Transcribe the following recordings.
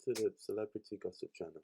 to the Celebrity Gossip channel.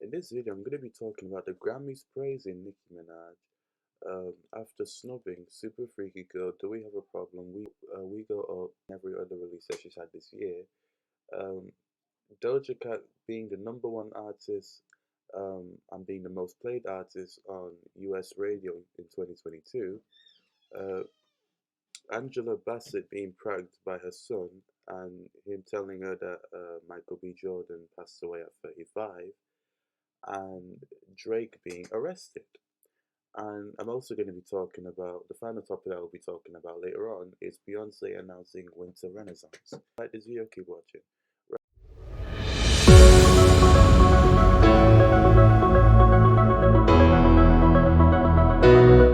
In this video, I'm going to be talking about the Grammys praising Nicki Minaj after snubbing Super Freaky Girl. Do we have a problem? We go up every other release that she's had this year. Um, Doja Cat being the #1 artist and being the most played artist on US radio in 2022. Uh, Angela Bassett being pranked by her son and him telling her that Michael B. Jordan passed away at 35, and Drake being arrested. And I'm also going to be talking about the final topic I will be talking about later on is Beyonce announcing Winter Renaissance. Like this video, keep watching.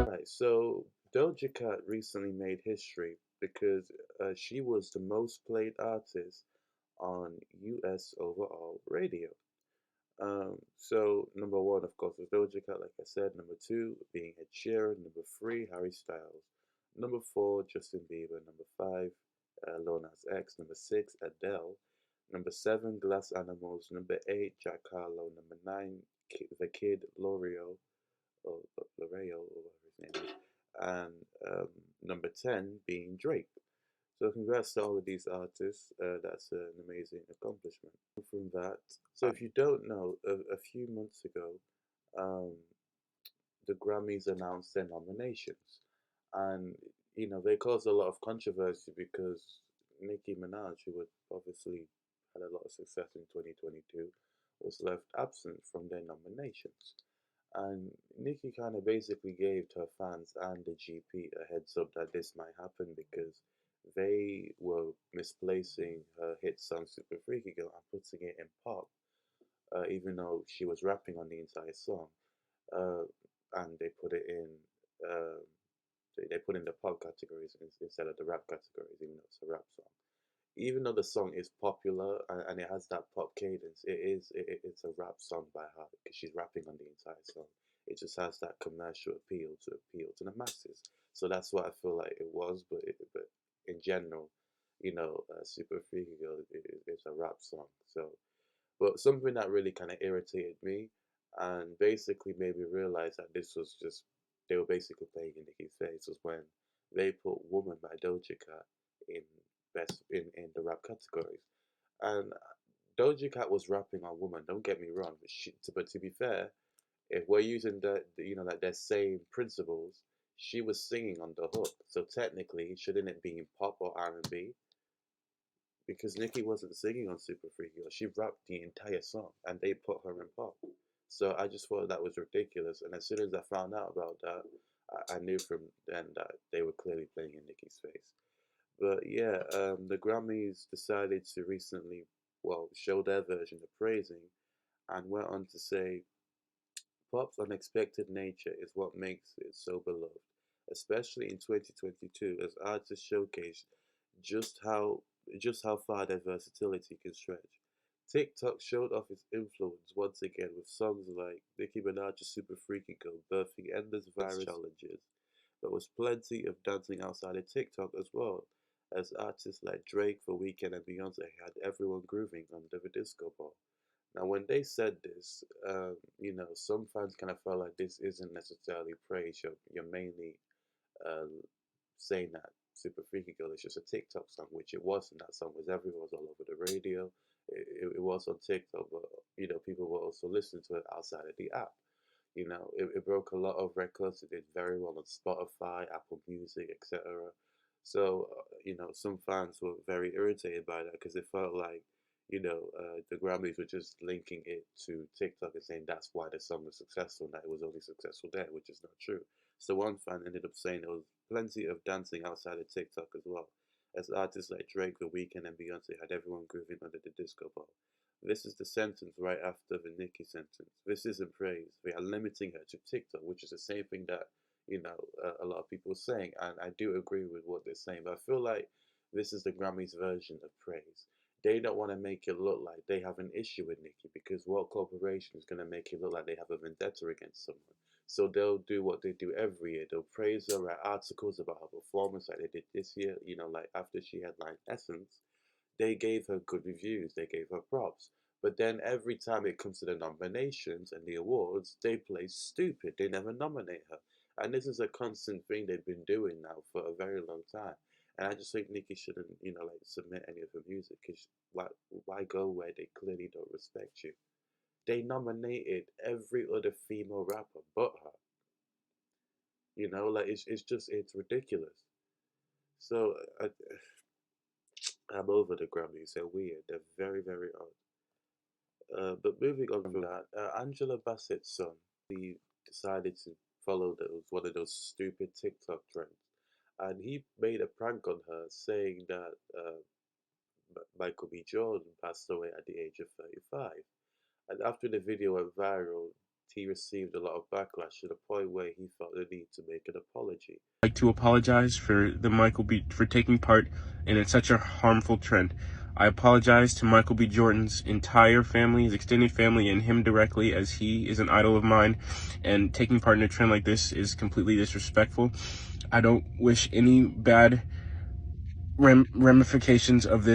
Right, so Doja Cat recently made history because she was the most played artist on US overall radio. So #1, of course, was Doja Cat, like I said. #2 being Ed Sheeran. #3, Harry Styles. #4, Justin Bieber. #5, Lil Nas X. #6, Adele. #7, Glass Animals. #8, Jack Harlow. #9, The Kid L'Oreal, or L'Oreal, or whatever his name is. And #10 being Drake. So congrats to all of these artists. That's an amazing accomplishment. From that, so if you don't know, a few months ago, um, the Grammys announced their nominations, and they caused a lot of controversy because Nicki Minaj, who had obviously had a lot of success in 2022, was left absent from their nominations. And Nicki kind of basically gave her fans and the GP a heads up that this might happen because they were misplacing her hit song Super Freaky Girl and putting it in pop, even though she was rapping on the entire song. Uh, and they put it in, uh, they put in the pop categories instead of the rap categories, even though it's a rap song. Even though the song is popular and it has that pop cadence, it's a rap song by her because she's rapping on the entire song. It just has that commercial appeal to the masses. So that's what I feel like it was. But in general, Super Freaky Girl is a rap song. So, but something that really kind of irritated me and basically made me realize that this was just they were basically playing in Nicki's face was when they put "Woman" by Doja Cat in in the rap categories. And Doja Cat was rapping on "Woman." Don't get me wrong, but to be fair, if we're using like their same principles, she was singing on the hook. So technically, shouldn't it be in pop or R&B? Because Nicki wasn't singing on Super Freaky Girl. She rapped the entire song, and they put her in pop. So I just thought that was ridiculous. And as soon as I found out about that, I knew from then that they were clearly playing in Nicki's face. But yeah, the Grammys decided to recently, well, show their version of praising and went on to say, pop's unexpected nature is what makes it so beloved, especially in 2022 as artists showcase just how just how far their versatility can stretch. TikTok showed off its influence once again with songs like Nicki Minaj's Super Freaky Girl birthing endless viral challenges, but was plenty of dancing outside of TikTok as well, as artists like Drake, The Weeknd, and Beyonce had everyone grooving under the disco ball. Now, when they said this, some fans kind of felt like this isn't necessarily praise. You're mainly uh, saying that Super Freaky Girl is just a TikTok song, which it wasn't. That song was everywhere, it was all over the radio. It was on TikTok, but people were also listening to it outside of the app. It broke a lot of records. It did very well on Spotify, Apple Music, etc. So, some fans were very irritated by that because it felt like, the Grammys were just linking it to TikTok and saying that's why the song was successful, and that it was only successful there, which is not true. So one fan ended up saying there was plenty of dancing outside of TikTok as well, as artists like Drake, The Weeknd, and Beyonce had everyone grooving under the disco ball. This is the sentence right after the Nicki sentence. This isn't praise. We are limiting her to TikTok, which is the same thing that a lot of people are saying, and I do agree with what they're saying. But I feel like this is the Grammys version of praise. They don't want to make it look like they have an issue with Nicki because what corporation is going to make it look like they have a vendetta against someone? So they'll do what they do every year. They'll praise her, write articles about her performance like they did this year. Like after she headlined Essence, they gave her good reviews. They gave her props. But then every time it comes to the nominations and the awards, they play stupid. They never nominate her. And this is a constant thing they've been doing now for a very long time. And I just think Nicki shouldn't, like submit any of her music because why go where they clearly don't respect you? They nominated every other female rapper but her. Like it's ridiculous. So I'm over the Grammys. They're weird. They're very, very odd. But moving on from that, Angela Bassett's son, he decided to follow one of those stupid TikTok trends, and he made a prank on her saying that Michael B. Jordan passed away at the age of 35. And after the video went viral, he received a lot of backlash to the point where he felt the need to make an apology. Like to apologize for for taking part in such a harmful trend. I apologize to Michael B. Jordan's entire family, his extended family, and him directly, as he is an idol of mine, and taking part in a trend like this is completely disrespectful. I don't wish any bad ramifications of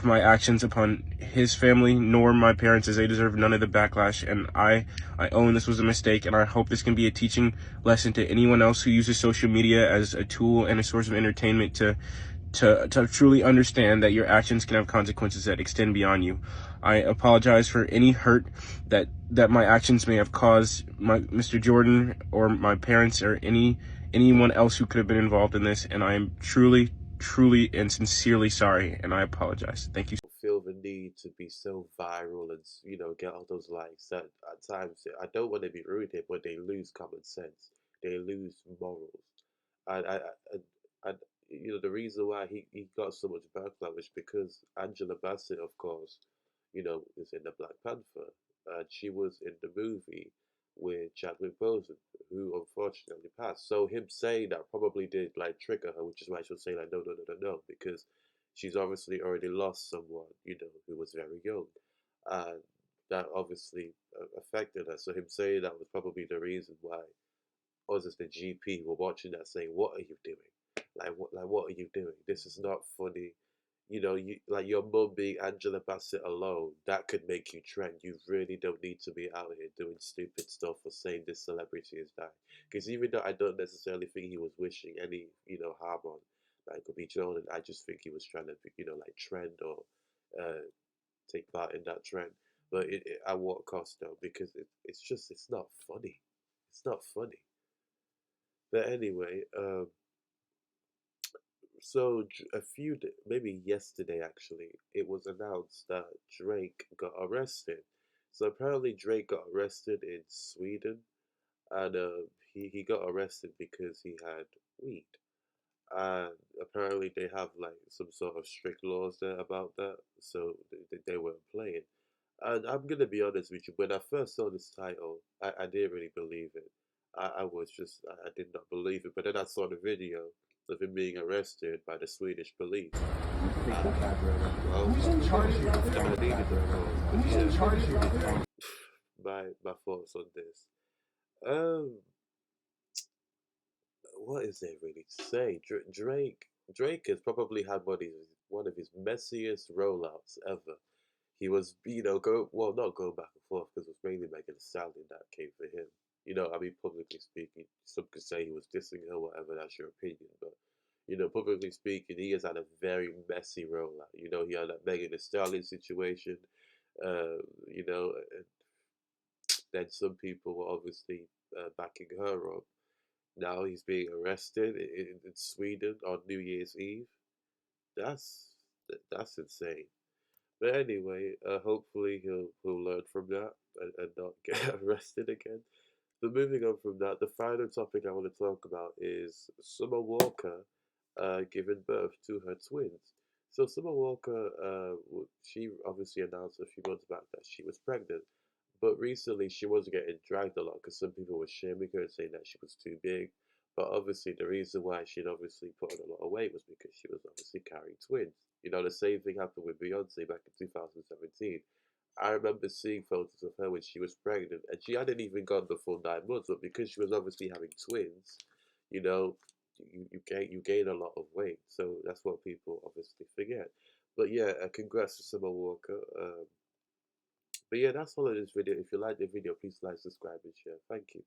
my actions upon his family nor my parents, as they deserve none of the backlash. And I own this was a mistake, and I hope this can be a teaching lesson to anyone else who uses social media as a tool and a source of entertainment to truly understand that your actions can have consequences that extend beyond you. I apologize for any hurt that my actions may have caused Mr. Jordan or my parents or anyone else who could have been involved in this, and I am truly and sincerely sorry, and I apologize. Thank you. Feel the need to be so viral and get all those likes that at times I don't want to be rude here, but they lose common sense. They lose morals. And the reason why he got so much backlash was because Angela Bassett, of course, is in the Black Panther, and she was in the movie with Chadwick Boseman, who unfortunately passed. So him saying that probably did like trigger her, which is why she'll say like no, because she's obviously already lost someone, who was very young, and that obviously affected her. So him saying that was probably the reason why us as the GP were watching that, saying, "What are you doing? What are you doing? This is not funny." You like your mum being Angela Bassett alone, that could make you trend. You really don't need to be out here doing stupid stuff or saying this celebrity is dying. Because even though I don't necessarily think he was wishing any, harm on Michael B. Jordan, I just think he was trying to, like trend or uh, take part in that trend. But at what cost though? Because it's not funny. It's not funny. But anyway, so maybe yesterday actually, it was announced that Drake got arrested. So apparently Drake got arrested in Sweden, and he got arrested because he had weed. And apparently they have like some sort of strict laws there about that, so they weren't playing. And I'm gonna be honest with you, when I first saw this title, I didn't really believe it. I did not believe it. But then I saw the video of him being arrested by the Swedish police. Well, I needed the pause, but yeah, my thoughts on this. Um, what is there really to say? Drake has probably had one of his messiest rollouts ever. He was, not going back and forth because it was mainly Megan Thee Stallion that came for him. I mean, publicly speaking, some could say he was dissing her, whatever, that's your opinion. But, publicly speaking, he has had a very messy rollout. He had that Megan Thee Stallion situation, you know, and then some people were obviously backing her up. Now he's being arrested in Sweden on New Year's Eve. That's that's insane. But anyway, hopefully he'll learn from that and not get arrested again. But moving on from that, the final topic I want to talk about is Summer Walker giving birth to her twins. So Summer Walker, she obviously announced a few months back that she was pregnant, but recently she was getting dragged a lot because some people were shaming her and saying that she was too big. But obviously the reason why she'd obviously put on a lot of weight was because she was obviously carrying twins. The same thing happened with Beyonce back in 2017. I remember seeing photos of her when she was pregnant, and she hadn't even gone the full 9 months, but because she was obviously having twins, you know, you gain a lot of weight. So that's what people obviously forget. But yeah, congrats to Summer Walker. But yeah, that's all of this video. If you like the video, please like, subscribe, and share. Thank you.